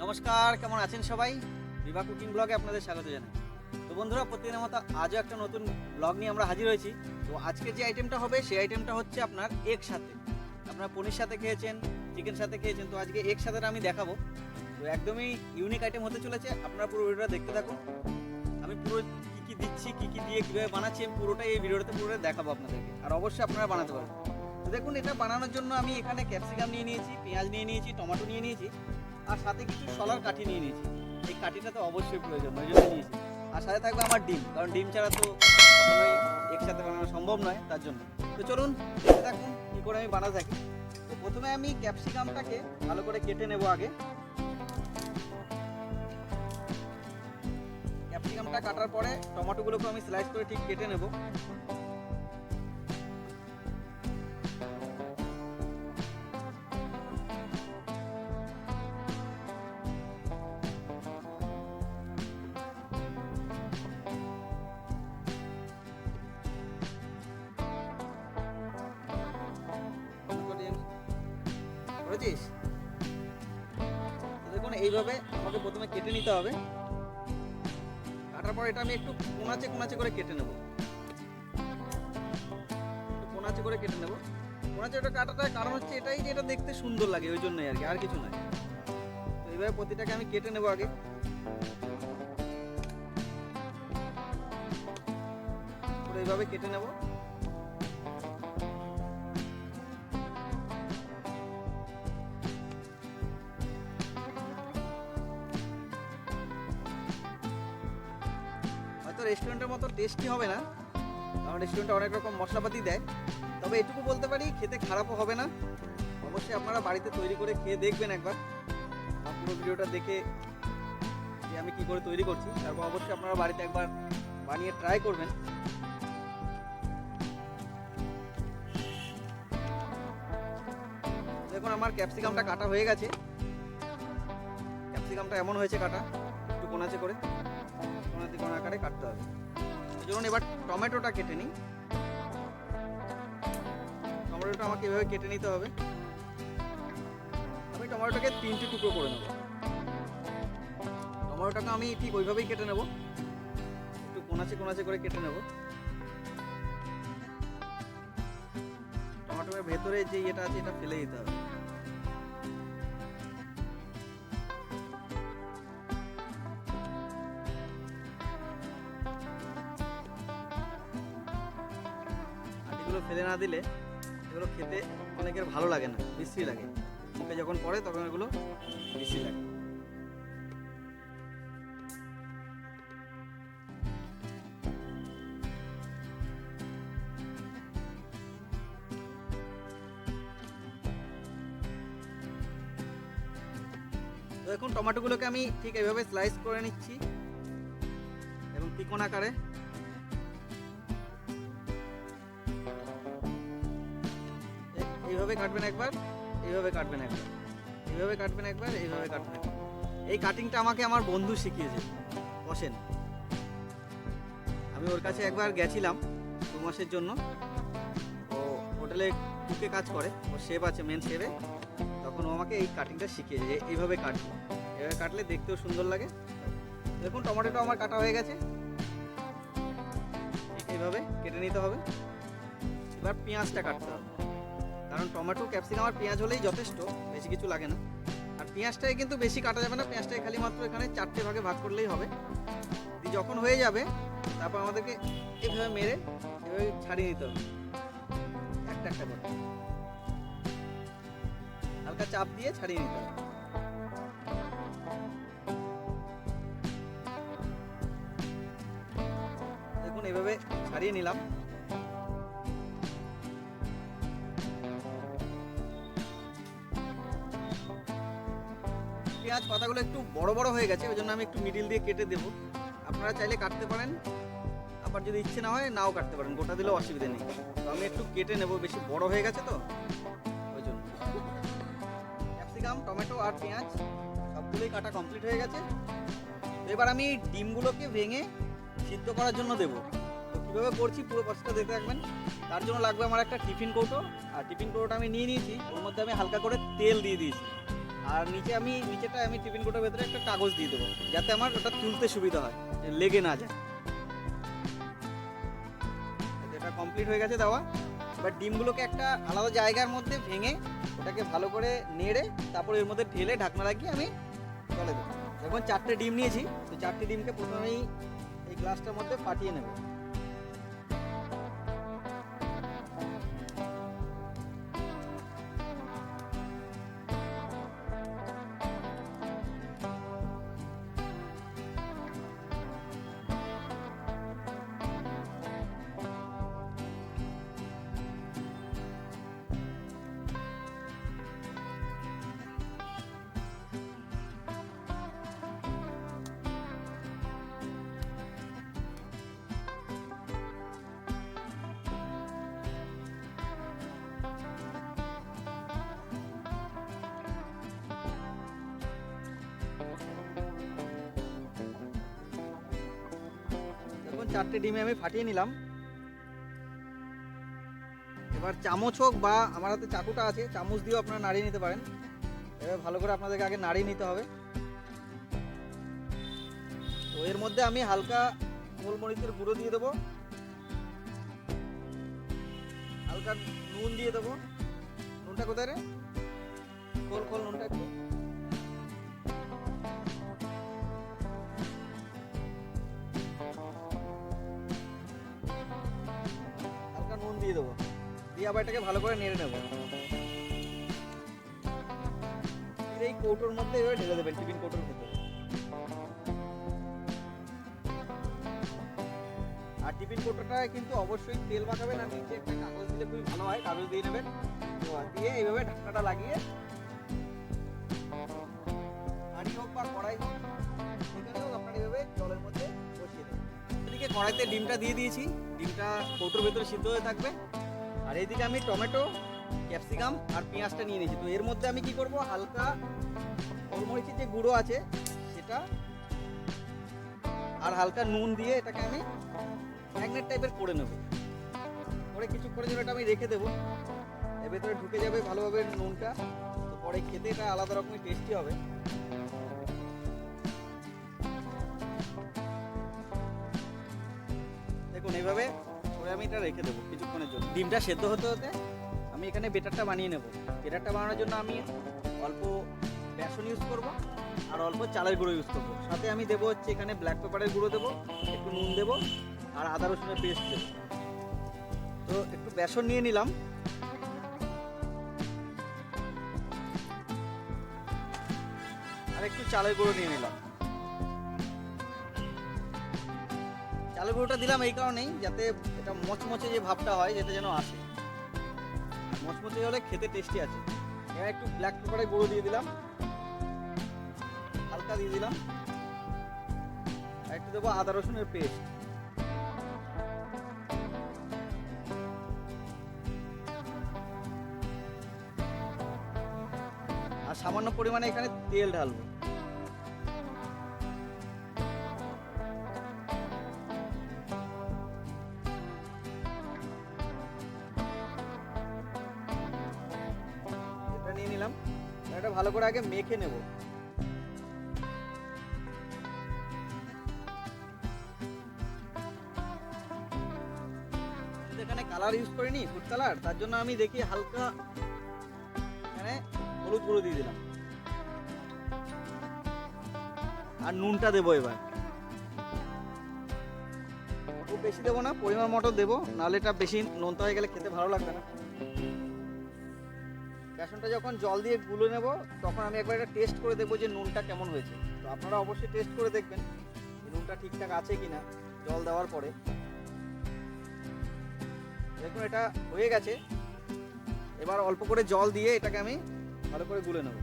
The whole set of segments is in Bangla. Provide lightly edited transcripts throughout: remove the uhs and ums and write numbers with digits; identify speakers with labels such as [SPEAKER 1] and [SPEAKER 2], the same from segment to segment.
[SPEAKER 1] নমস্কার, কেমন আছেন সবাই? বিভা কুকিং ব্লগে আপনাদের স্বাগত জানাই। তো বন্ধুরা, প্রতিদিনের মতো আজও একটা নতুন ব্লগ নিয়ে আমরা হাজির হয়েছি। তো আজকে যে আইটেমটা হবে সেই আইটেমটা হচ্ছে আপনার এগ সাথে। আপনারা পনির সাথে খেয়েছেন, চিকেন সাথে খেয়েছেন, তো আজকে এগ সাথে আমি দেখাবো। তো একদমই ইউনিক আইটেম হতে চলেছে, আপনারা পুরো ভিডিওটা দেখতে থাকুন। আমি পুরো কী দিচ্ছি, কী দিয়ে কীভাবে বানাচ্ছি, আমি পুরোটাই এই ভিডিওটাতে পুরোটাই দেখাবো আপনাদেরকে, আর অবশ্যই আপনারা বানাতে পারবেন। তো দেখুন, এটা বানানোর জন্য আমি এখানে ক্যাপসিকাম নিয়ে নিয়েছি, পেঁয়াজ নিয়ে নিয়েছি, টমেটো নিয়ে নিয়েছি, আর সাথে কিছু শলার কাঠি নিয়ে নিয়েছি। এই কাঠিটা তো অবশ্যই প্রয়োজন, ওই জন্য নিয়েছি। আর সাথে থাকবে আমার ডিম, কারণ ডিম ছাড়া তো কখনোই একসাথে বানানো সম্ভব নয়, তার জন্য। তো চলুন দেখতে থাকুন কী করে আমি বানাতে থাকি। তো প্রথমে আমি ক্যাপসিকামটাকে ভালো করে কেটে নেব। আগে ক্যাপসিকামটা কাটার পরে টমেটোগুলোকে আমি স্লাইস করে ঠিক কেটে নেব। দেখুন, এইভাবে আমাকে প্রথমে কেটে নিতে হবে। কাটার পর এটা আমি একটু কোনাচে করে কেটে নেব। কোনাচে করে কেটে নেব। কোনাচে কাটাটার কারণ হচ্ছে এটাই যে এটা দেখতে সুন্দর লাগে, ওই জন্যই আর কি, আর কিছু নয়। তো এইভাবে প্রতিটাকে আমি কেটে নেব। আগে পুরো এইভাবে কেটে নেব। রেস্টুরেন্টের মতো টেস্টি হবে না, কারণ রেস্টুরেন্টে অনেক রকম মশলাপাতি দেয়, তবে এটুকু বলতে পারি খেতে খারাপও হবে না। অবশ্যই আপনারা বাড়িতে তৈরি করে খেয়ে দেখবেন একবার, পুরো ভিডিওটা দেখে যে আমি কি করে তৈরি করছি, তারপর অবশ্যই আপনারা বাড়িতে একবার বানিয়ে ট্রাই করবেন। দেখুন, আমার ক্যাপসিকামটা কাটা হয়ে গেছে। ক্যাপসিকামটা এমন হয়েছে কাটা, একটু কোনাচে করে কোন আকারে কাটতে হবে। চলুন এবার টমেটোটা কেটে নিই। টমেটোটা আমাকে এভাবে কেটে নিতে হবে। আমি টমেটোটাকে 3টে টুকরো করে নেব। টমেটোটাকে আমি ঠিক ওইভাবেই কেটে নেব, একটু কোনাচে করে কেটে নেব। টমেটোর ভেতরে যে এটা আছে এটা ফেলে দিতে হবে। ফেলে না দিলে এগুলো খেতে অনেকের ভালো লাগে না, বিশ্রী লাগে। মুখে যখন পড়ে তখন এগুলো বিশ্রী লাগে। তো এখন টমেটোগুলোকে আমি ঠিক এইভাবে স্লাইস করে নিচ্ছি এবং তিকোণ আকারে। এইভাবে কাটবেন একবার, এইভাবে কাটবেন একবার, এইভাবে কাটবেন একবার, এইভাবে কাটবেন একবার। এই কাটিংটা আমাকে আমার বন্ধু শিখিয়েছে, বসেন। আমি ওর কাছে একবার গেছিলাম 2 মাসের জন্য। ও হোটেলে কুকে কাজ করে, ও শেফ আছে, মেন শেফে। তখন ও আমাকে এই কাটিংটা শিখিয়েছে যে এইভাবে কাটবে, এইভাবে কাটলে দেখতেও সুন্দর লাগে। দেখুন, টমেটোটা আমার কাটা হয়ে গেছে, এইভাবে কেটে নিতে হবে। এবার পেঁয়াজটা কাটতে হবে, কারণ টমেটো ক্যাপসিকাম আর পেঁয়াজ হলেই যথেষ্ট, বেশি কিছু লাগে না। আর পেঁয়াজটাকে কিন্তু বেশি কাটা যাবে না, পেঁয়াজটাকে খালি মাত্র এখানে 4টে ভাগে ভাগ করলেই হবে। যখন হয়ে যাবে তারপর আমাদেরকে এইভাবে মেরে এভাবে ছাড়িয়ে নিতে হবে, একটা করে হালকা চাপ দিয়ে ছাড়িয়ে নিতে হবে। দেখুন, এইভাবে ছাড়িয়ে নিলাম। পেঁয়াজ পাতাগুলো একটু বড় বড় হয়ে গেছে, ওই জন্য আমি একটু মিডিল দিয়ে কেটে দেবো। আপনারা চাইলে কাটতে পারেন, আবার যদি ইচ্ছে না হয় নাও কাটতে পারেন, গোটা দিলেও অসুবিধা নেই। তো আমি একটু কেটে নেব, বেশি বড় হয়ে গেছে তো ওই জন্য। ক্যাপসিকাম, টমেটো আর পেঁয়াজ সবগুলোই কাটা কমপ্লিট হয়ে গেছে। এবার আমি ডিমগুলোকে ভেঙে সিদ্ধ করার জন্য দেবো। তো কীভাবে করছি পুরো প্রসেসটা দেখতে থাকবেন। তার জন্য লাগবে আমার একটা টিফিন কৌটো, আর টিফিন কৌটোটা আমি নিয়ে নিয়েছি, ওর মধ্যে আমি হালকা করে তেল দিয়ে দিয়েছি। আর নিচেটা আমি টিফিন কোটার ভেতরে একটা কাগজ দিয়ে দেবো, যাতে আমার ওটা তুলতে সুবিধা হয়, লেগে না যায়। এটা কমপ্লিট হয়ে গেছে দেওয়া। এবার ডিমগুলোকে একটা আলাদা জায়গার মধ্যে ভেঙে ওটাকে ভালো করে নেড়ে তারপর এর মধ্যে ঢেলে ঢাকনা লাগিয়ে আমি জলে দেবো। এখন 4টে ডিম নিয়েছি, তো 4টে ডিমকে প্রথমেই এই গ্লাসটার মধ্যে ফাটিয়ে নেব। এখন 4টে ডিমে আমি ফাটিয়ে নিলাম। এবার চামচ হোক বা আমার হাতে চাকুটা আছে, চামচ দিয়েও আপনারা নাড়িয়ে নিতে পারেন। এবার ভালো করে আপনাদেরকে আগে নাড়িয়ে নিতে হবে। তো এর মধ্যে আমি হালকা গোলমরিচের গুঁড়ো দিয়ে দেবো, হালকা নুন দিয়ে দেবো। নুনটা কোথায় রে? খোল নুনটা একটু। হালকা নুন দিয়ে দেবো, দিয়ে আবার এটাকে ভালো করে নেড়ে নেবো। এই কৌটোর মধ্যে এভাবে ঢেলে দেবেন, টিফিন কৌটোর ভেতরে। আর টিফিন কৌটোটা কিন্তু অবশ্যই তেল মাখাবেন, আর নিচে একটা কাগজ দিলে খুবই ভালো হয়, কাগজ দিয়ে নেবেন। দিয়ে এইভাবে ঢাকনাটা লাগিয়ে হাঁড়ি হোক বা কড়াই হোক, সেখানে হোক আপনার এইভাবে জলের মধ্যে বসিয়ে দেবেন। এদিকে কড়াইতে ডিমটা দিয়ে দিয়েছি, ডিমটা কৌটোর ভেতরে সিদ্ধ হয়ে থাকবে। আর এইদিকে আমি টমেটো, ক্যাপসিকাম আর পেঁয়াজটা নিয়ে নিয়েছি। তো এর মধ্যে আমি কি করব, হালকা গোলমরিচের যে গুঁড়ো আছে সেটা আর হালকা নুন দিয়ে এটাকে আমি ম্যাগনেট টাইপের করে নেব। পরে কিছুক্ষণের জন্য এটা আমি রেখে দেবো, এর ভেতরে ঢুকে যাবে ভালোভাবে নুনটা। তো পরে খেতে এটা আলাদা রকমের টেস্টি হবে। দেখুন এইভাবে করে আমি এটা রেখে দেবো কিছুক্ষণের জন্য। ডিমটা সেদ্ধ হতে হতে আমি এখানে বেটারটা বানিয়ে নেব। বেটারটা বানানোর জন্য আমি অল্প বেসন ইউজ করব আর অল্প চালের গুঁড়ো ইউজ করব। সাথে আমি দেবো হচ্ছে এখানে ব্ল্যাক পেপারের গুঁড়ো দেবো, একটু নুন দেবো আর আদা রসুনের পেস্ট দেবো। তো একটু বেসন নিয়ে নিলাম, আর একটু চালের গুঁড়ো নিয়ে নিলাম। চালের গুঁড়োটা দিলাম এই কারণেই যাতে এটা মচমচে যে ভাবটা হয় যেটা যেন আসে, মচমচে হলে খেতে টেস্টি আছে। এবার একটু ব্ল্যাক পেপারের গুঁড়ো দিয়ে দিলাম, হালকা দিয়ে দিলাম, আর একটু দেবো আদা রসুনের পেস্ট। আর সামান্য পরিমাণে এখানে তেল ঢালবো। এটা নিয়ে নিলাম, এটা ভালো করে আগে মেখে নেব। এখানে কালার ইউজ করিনি, ফুড কালার, তার জন্য আমি দেখি হালকা এখানে হলুদ গুঁড়ো দিয়ে দিলাম। আর নুনটা দেবো এবার, খুব বেশি দেবো না, পরিমাণ মতো দেবো, নাহলে এটা বেশি নোনতা হয়ে গেলে খেতে ভালো লাগবে না। বেসনটা যখন জল দিয়ে গুলে নেব তখন আমি একবার এটা টেস্ট করে দেখবো যে নুনটা কেমন হয়েছে। তো আপনারা অবশ্যই টেস্ট করে দেখবেন যে নুনটা ঠিকঠাক আছে কিনা জল দেওয়ার পরে। দেখুন এটা হয়ে গেছে। এবার অল্প করে জল দিয়ে এটাকে আমি ভালো করে গুলে নেব।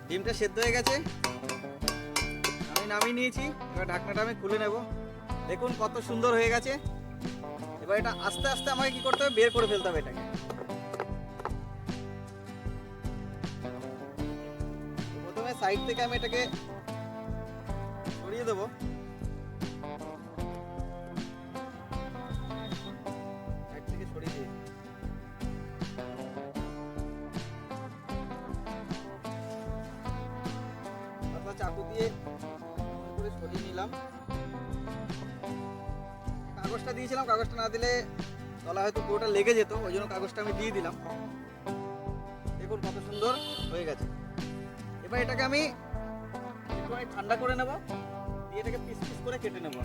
[SPEAKER 1] ডিমটা সেদ্ধ হয়ে গেছে, আমি নামিয়ে নিয়েছি। এবার ঢাকনাটা আমি খুলে নেব। দেখুন কত সুন্দর হয়ে গেছে। এবার এটা আস্তে আস্তে আমাকে কি করতে হবে, বের করে ফেলতে হবে এটাকে। প্রথমে সাইড থেকে আমি এটাকে সরিয়ে দেবো। সাইড থেকে সরিয়ে দিই। চাকু দিয়ে করে সরিয়ে নিলাম। কাগজটা দিয়েছিলাম, কাগজটা না দিলে তলা হয়তো পুরোটা লেগে যেত, ওই জন্য কাগজটা আমি দিয়ে দিলাম। দেখুন কত সুন্দর হয়ে গেছে। এবার এটাকে আমি একটু ঠান্ডা করে নেব, দিয়ে এটাকে পিস পিস করে কেটে নেব।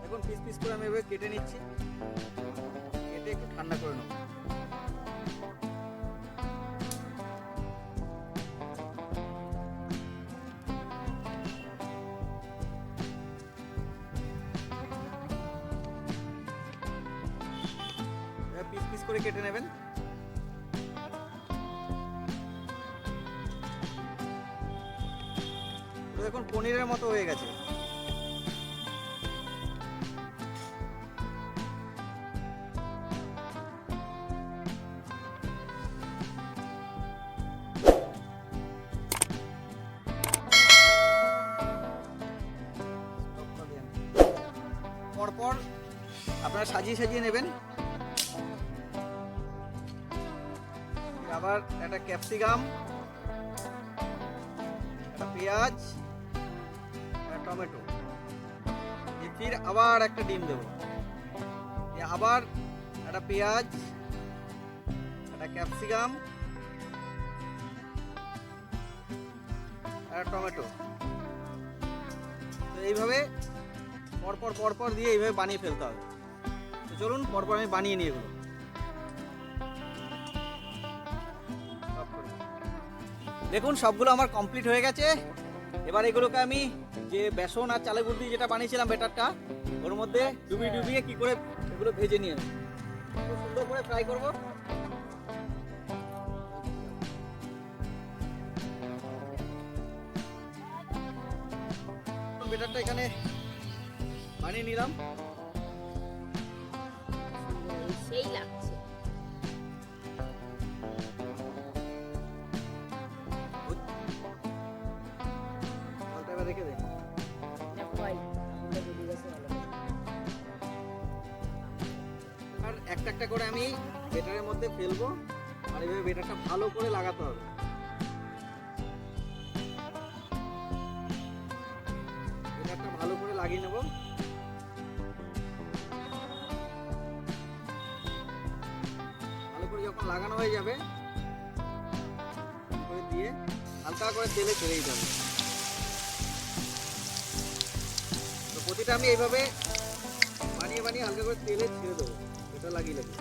[SPEAKER 1] দেখুন পিস পিস করে আমি এভাবে কেটে নিচ্ছি, কেটে একটু ঠান্ডা করে নেব। পিস পিস করে কেটে নেবেন। দেখুন পনিরের মতো হয়ে গেছে। পরপর আপনারা সাজিয়ে সাজিয়ে নেবেন। আবার একটা ক্যাপসিকাম, একটা পেঁয়াজ, একটা টমেটো, ফির আবার একটা ডিম দেবো, আবার একটা পেঁয়াজ, একটা ক্যাপসিকাম, একটা টমেটো। তো এইভাবে পরপর পরপর দিয়ে এইভাবে বানিয়ে ফেলতে হবে। তো চলুন পরপর আমি বানিয়ে নিই এগুলো। দেখুন সবগুলো আমার কমপ্লিট হয়ে গেছে। এবার এগুলোকে আমি যে বেসন আর চালের গুঁড়ো দিয়ে যেটা বানিয়েছিলাম ব্যাটারটা, ওর মধ্যে ডুবিয়ে ডুবিয়ে কি করে এগুলো ভেজে নিয়ে নেব, খুব সুন্দর করে ফ্রাই করব। ব্যাটারটা এখানে বানিয়ে নিলাম।
[SPEAKER 2] সেই লাগছে।
[SPEAKER 1] রেখে দেন। আর একটা একটা করে আমি বেটারের মধ্যে ফেলবো, আর এইভাবে বেটারটা ভালো করে লাগাতে হবে। বেটারটা ভালো করে লাগিয়ে নেব। ভালো করে যখন লাগানো হয়ে যাবে দিয়ে হালকা করে তেলে ছেড়েই যাবে। প্রতিটা আমি এইভাবে বানিয়ে বানিয়ে হালকা করে তেলে ছেড়ে দেবো, এটা লাগিয়ে লাগিয়ে।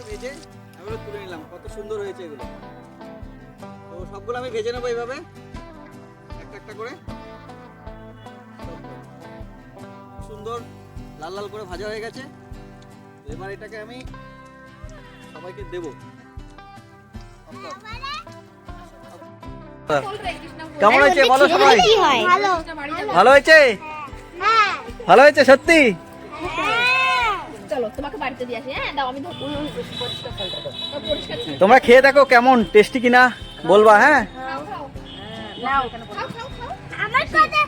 [SPEAKER 1] ভেজে আমি তুলে নিলাম, কত সুন্দর হয়েছে এগুলো। তো সবগুলো আমি ভেজে নেবো এইভাবে একটা একটা করে। সুন্দর লাল লাল করে ভাজা হয়ে গেছে। এবার এটাকে আমি সবাইকে দেবো। কেমন হয়েছে বলো সবাই? ভালো হয়েছে? ভালো হয়েছে সত্যি?
[SPEAKER 2] চলো তোমাকে বাড়িতে দিয়ে আসি। হ্যাঁ দাও, আমি
[SPEAKER 1] তোমরা খেয়ে দেখো কেমন টেস্টি কিনা বলবা। হ্যাঁ
[SPEAKER 2] নাও, আমার সাথে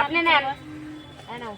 [SPEAKER 2] আপনি নেন। নাও